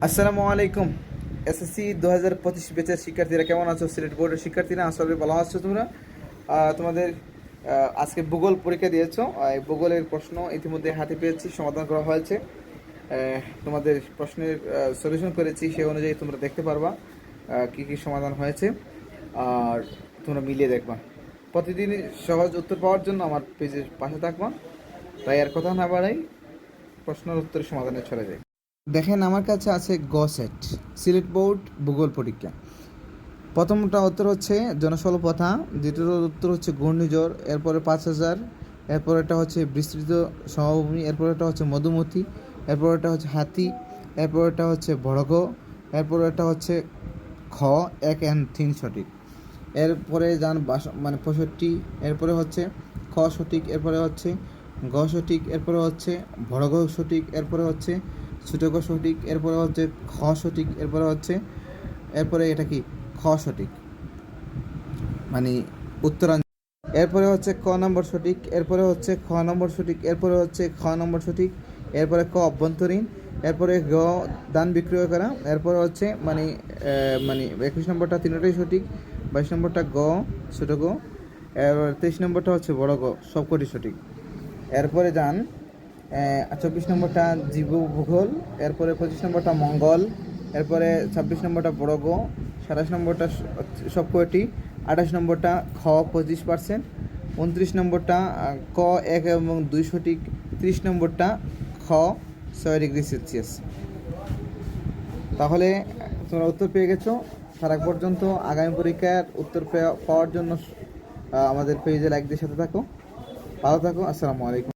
আসসালামু আলাইকুম। এসএসসি 2025 ব্যাচের শিক্ষার্থীরা কেমন আছো? সিলেট বোর্ডের শিক্ষার্থীরা আসলে ভালো আছো তোমরা? তোমাদের আজকে ভূগোল পরীক্ষা দিয়েছো। এই ভূগোলের প্রশ্ন ইতিমধ্যে হাতে পেয়েছি, সমাধান করা হয়েছে। তোমাদের প্রশ্নের সলিউশন করেছি, সেই অনুযায়ী তোমরা দেখতে পারবা কি কি সমাধান হয়েছে, আর তোমরা মিলিয়ে দেখবা। প্রতিদিন সহজ উত্তর পাওয়ার জন্য আমার পেজের পাশে থাকবা। তাই আর কথা না বাড়াই, প্রশ্নের উত্তরের সমাধানে চলে যাই। দেখেন, আমার কাছে আছে গ সেট, সিলেট বোর্ড ভূগোল পরীক্ষা। প্রথমটা উত্তর হচ্ছে জনস্বল্পতা, দ্বিতীয় উত্তর হচ্ছে ঘূর্ণিঝড়, এরপরে 5,000, এরপর এটা হচ্ছে বিস্তৃত সমভূমি, এরপর এটা হচ্ছে মধুমতি, এরপর এটা হচ্ছে হাতি, এরপর এটা হচ্ছে বড়গ, এরপর এটা হচ্ছে খ 1 and 3 সঠিক। এরপরে যান 65, এরপরে হচ্ছে খ সঠিক, এরপরে হচ্ছে গ সঠিক, এরপরে হচ্ছে বড় গ সঠিক, এরপরে হচ্ছে ছোট গ সঠিক, এরপরে হচ্ছে খ সঠিক, এরপরে এটা কি খ সঠিক, মানে উত্তরাঞ্চল। এরপরে হচ্ছে ক নম্বর সঠিক, এরপরে হচ্ছে খ নম্বর সঠিক, এরপরে হচ্ছে খ নম্বর সঠিক, এরপরে ক অভ্যন্তরীণ, এরপরে গ দান বিক্রয় করা, এরপরে হচ্ছে 21 নম্বরটা তিনটাই সঠিক, 22 নম্বরটা গ ছোট গ, এবার 23 নম্বরটা হচ্ছে বড় গ, সবকটি সঠিক। এরপরে যান 24 নম্বরটা জীব ভূগোল, এরপরে 25 নম্বরটা মঙ্গল, এরপরে 26 নম্বরটা বড় গ, 27 নম্বরটা সবকটি, 28 নম্বরটা খ 25%, 29 নম্বরটা ক 1 এবং 2 সঠিক, 30 নম্বরটা খ 6 ডিগ্রি সেলসিয়াস। তাহলে তোমরা উত্তর পেয়ে গেছো। তার আগ পর্যন্ত আগামী পরীক্ষার উত্তর পাওয়ার জন্য আমাদের পেজে লাইক দিয়ে সাথে থাকো। ভালো থাকো। আসসালামু আলাইকুম।